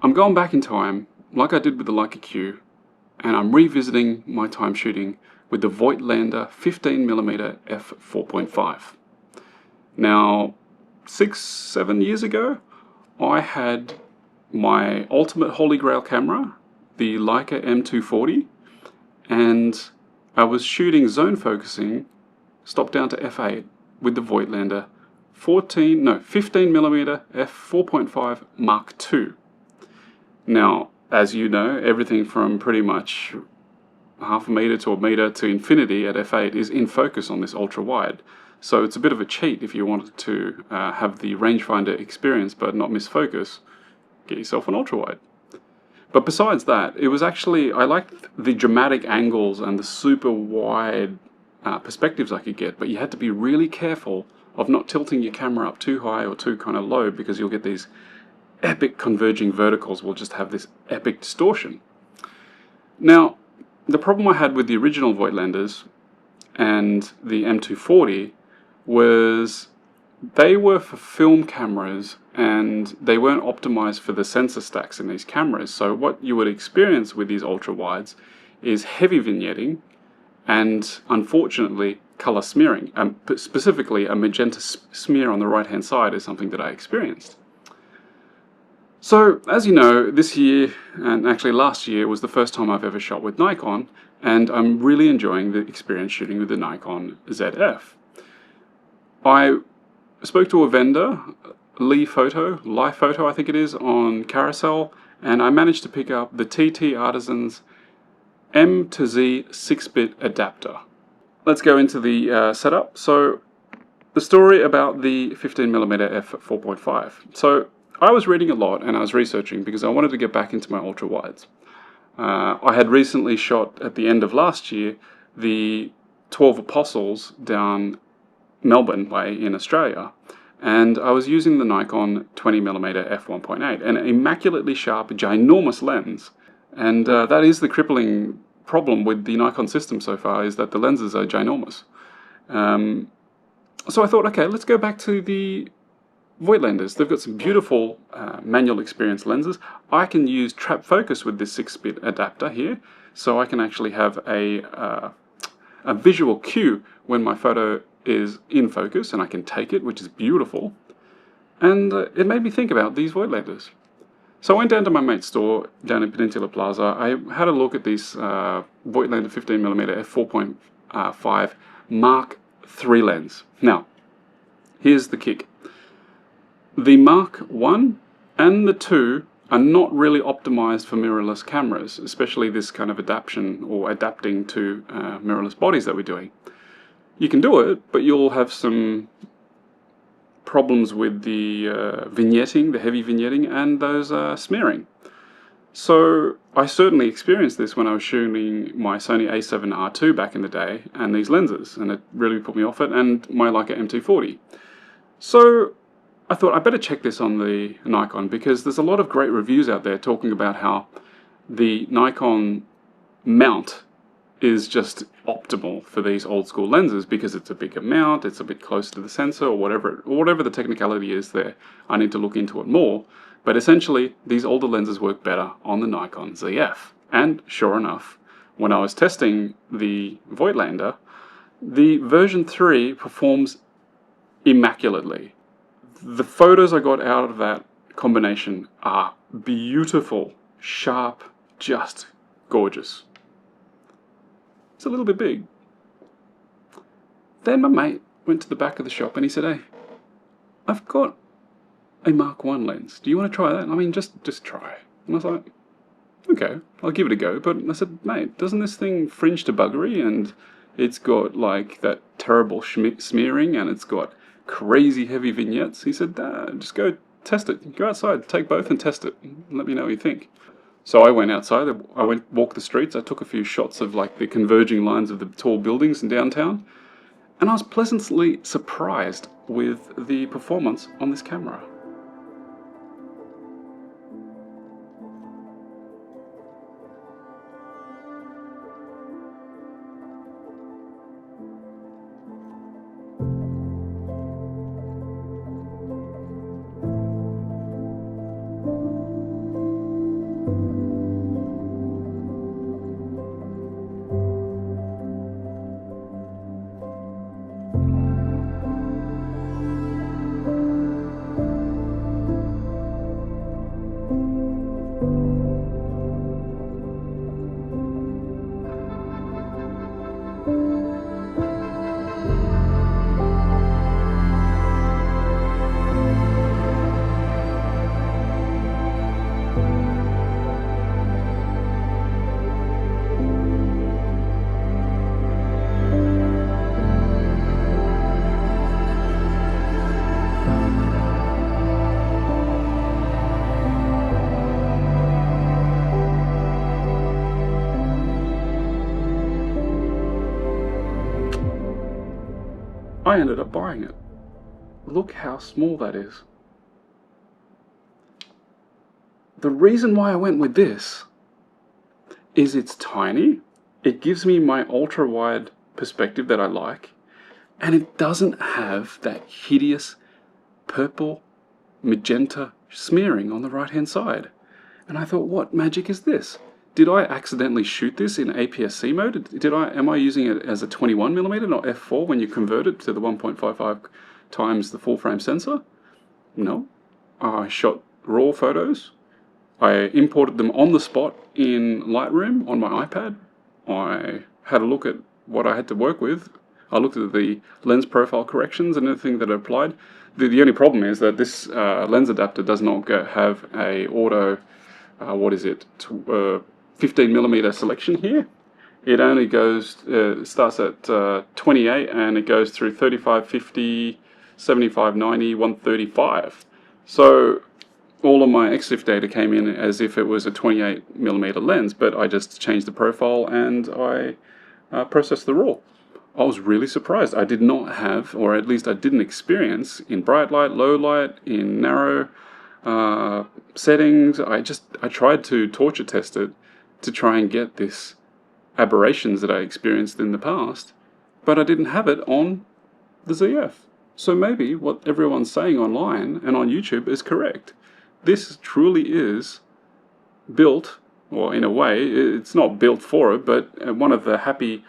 I'm going back in time, like I did with the Leica Q, and I'm revisiting my time shooting with the Voigtländer 15mm f4.5. Now, 6-7 years ago, I had my ultimate holy grail camera, the Leica M240, and I was shooting zone focusing, stopped down to f8 with the Voigtländer 15mm f4.5 Mark II. Now, as you know, everything from pretty much half a meter to a meter to infinity at f8 is in focus on this ultra wide. So it's a bit of a cheat if you wanted to have the rangefinder experience but not miss focus. Get yourself an ultra wide. But besides that, it was actually, I liked the dramatic angles and the super wide perspectives I could get, but you had to be really careful of not tilting your camera up too high or too kind of low, because you'll get these epic converging verticals will just have this epic distortion. Now, the problem I had with the original Voigtländers and the M240 was they were for film cameras and they weren't optimized for the sensor stacks in these cameras. So what you would experience with these ultra wides is heavy vignetting and, unfortunately, color smearing. Specifically, a magenta smear on the right hand side is something that I experienced. So, as you know, this year, and actually last year, was the first time I've ever shot with Nikon, and I'm really enjoying the experience shooting with the Nikon Zf. I spoke to a vendor, Live Photo I think it is, on Carousel, and I managed to pick up the TTArtisan M-to-Z 6-bit adapter. Let's go into the setup. So, the story about the 15mm f4.5. So, I was reading a lot and I was researching because I wanted to get back into my ultra wides. I had recently shot at the end of last year the 12 Apostles down Melbourne way in Australia, and I was using the Nikon 20mm f1.8, an immaculately sharp, ginormous lens, and that is the crippling problem with the Nikon system so far, is that the lenses are ginormous. So I thought, okay, let's go back to the Voigtländers. They've got some beautiful manual experience lenses. I can use trap focus with this 6-bit adapter here, so I can actually have a visual cue when my photo is in focus, and I can take it, which is beautiful. And it made me think about these Voigtländers. So I went down to my mate's store down in Peninsula Plaza. I had a look at this Voigtländer 15mm f4.5 Mark III lens. Now, here's the kick. The Mark I and the II are not really optimized for mirrorless cameras, especially this kind of adaptation or adapting to mirrorless bodies that we're doing. You can do it, but you'll have some problems with the vignetting, the heavy vignetting, and those smearing. So I certainly experienced this when I was shooting my Sony A7R II back in the day, and these lenses, and it really put me off it, and my Leica M240. So I thought I better check this on the Nikon, because there's a lot of great reviews out there talking about how the Nikon mount is just optimal for these old school lenses, because it's a bigger mount, it's a bit closer to the sensor, or whatever the technicality is there. I need to look into it more, but essentially these older lenses work better on the Nikon Zf. And sure enough, when I was testing the Voigtländer, the version 3 performs immaculately. The photos I got out of that combination are beautiful, sharp, just gorgeous. It's a little bit big. Then my mate went to the back of the shop and he said, "Hey, I've got a Mark I lens. Do you want to try that? I mean, just try." And I was like, okay, I'll give it a go. But I said, "Mate, doesn't this thing fringe to buggery? And it's got like that terrible smearing, and it's got crazy heavy vignettes." He said, "Just go test it. Go outside, take both and test it. And let me know what you think." So I went outside, I walked the streets, I took a few shots of like the converging lines of the tall buildings in downtown, and I was pleasantly surprised with the performance on this camera. I ended up buying it. Look how small that is. The reason why I went with this is it's tiny, it gives me my ultra-wide perspective that I like, and it doesn't have that hideous purple magenta smearing on the right hand side. And I thought, what magic is this? Did I accidentally shoot this in APS-C mode? Am I using it as a 21mm, not f4, when you convert it to the 1.55 times the full frame sensor? No. I shot raw photos. I imported them on the spot in Lightroom on my iPad. I had a look at what I had to work with. I looked at the lens profile corrections and everything that I applied. The only problem is that this lens adapter does not have a auto, 15mm selection here. It only goes, starts at 28 and it goes through 35, 50, 75, 90, 135. So all of my EXIF data came in as if it was a 28mm lens, but I just changed the profile and I processed the RAW. I was really surprised. I did not have, or at least I didn't experience, in bright light, low light, in narrow settings. I tried to torture test it to try and get this aberrations that I experienced in the past, but I didn't have it on the ZF. So maybe what everyone's saying online and on YouTube is correct. This truly is built, or in a way, it's not built for it, but one of the happy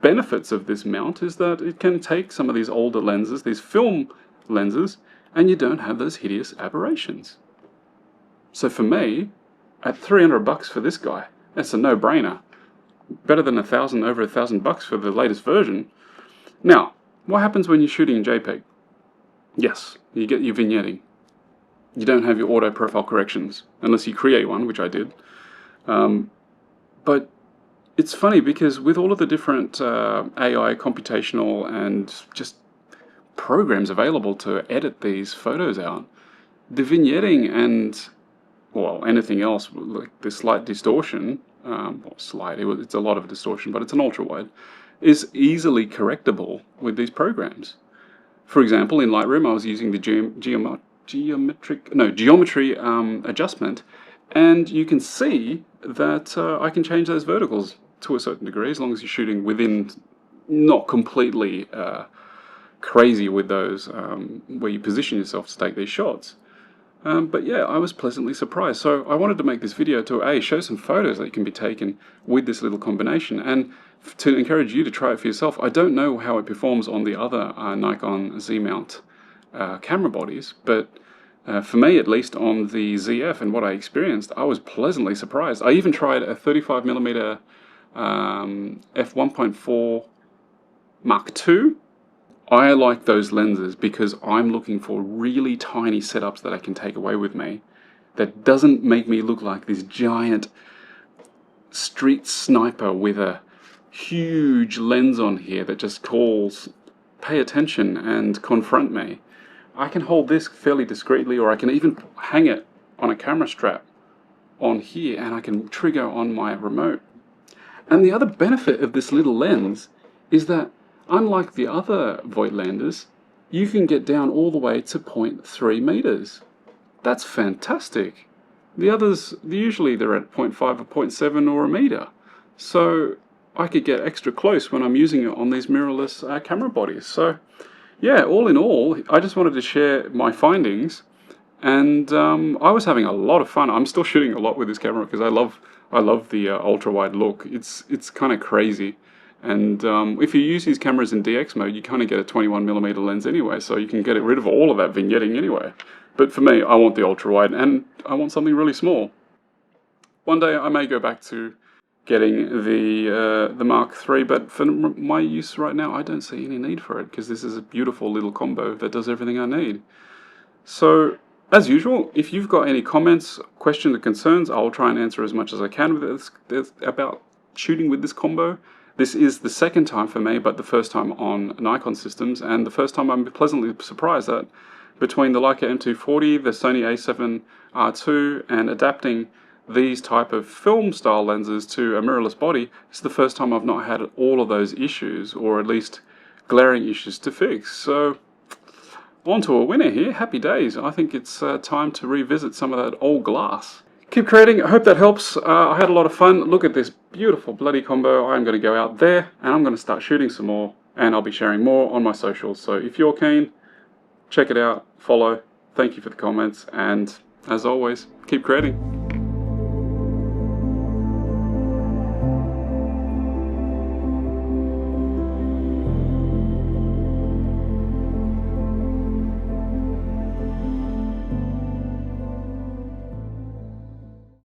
benefits of this mount is that it can take some of these older lenses, these film lenses, and you don't have those hideous aberrations. So for me, at $300 for this guy, that's a no-brainer. Better than over $1,000 for the latest version. Now, what happens when you're shooting in JPEG? Yes, you get your vignetting. You don't have your auto profile corrections, unless you create one, which I did. But it's funny because with all of the different AI, computational, and just programs available to edit these photos out, the vignetting and, well, anything else, like the slight distortion, it's a lot of distortion, but it's an ultra-wide, is easily correctable with these programs. For example, in Lightroom, I was using the geometry adjustment, and you can see that I can change those verticals to a certain degree, as long as you're shooting within, not completely crazy with those, where you position yourself to take these shots. But yeah, I was pleasantly surprised. So I wanted to make this video to show some photos that can be taken with this little combination, and to encourage you to try it for yourself. I don't know how it performs on the other Nikon Z mount camera bodies, but for me, at least on the ZF and what I experienced, I was pleasantly surprised. I even tried a 35mm f1.4 Mark II. I like those lenses because I'm looking for really tiny setups that I can take away with me that doesn't make me look like this giant street sniper with a huge lens on here that just calls, pay attention and confront me. I can hold this fairly discreetly, or I can even hang it on a camera strap on here and I can trigger on my remote. And the other benefit of this little lens is that, unlike the other Voigtländers, you can get down all the way to 0.3 meters. That's fantastic. The others, usually they're at 0.5 or 0.7 or a meter. So I could get extra close when I'm using it on these mirrorless camera bodies. So yeah, all in all, I just wanted to share my findings, and I was having a lot of fun. I'm still shooting a lot with this camera because I love the ultra-wide look. It's kind of crazy. And if you use these cameras in DX mode, you kind of get a 21mm lens anyway, so you can get rid of all of that vignetting anyway. But for me, I want the ultra wide, and I want something really small. One day I may go back to getting the Mark III, but for my use right now, I don't see any need for it, because this is a beautiful little combo that does everything I need. So, as usual, if you've got any comments, questions, or concerns, I'll try and answer as much as I can with this about shooting with this combo. This is the second time for me, but the first time on Nikon systems, and the first time I'm pleasantly surprised that between the Leica M240, the Sony A7R2, and adapting these type of film style lenses to a mirrorless body, it's the first time I've not had all of those issues, or at least glaring issues to fix. So, on to a winner here. Happy days. I think it's time to revisit some of that old glass. Keep creating. I hope that helps. I had a lot of fun. Look at this beautiful bloody combo. I'm going to go out there and I'm going to start shooting some more, and I'll be sharing more on my socials. So if you're keen, check it out, follow. Thank you for the comments, and as always, keep creating.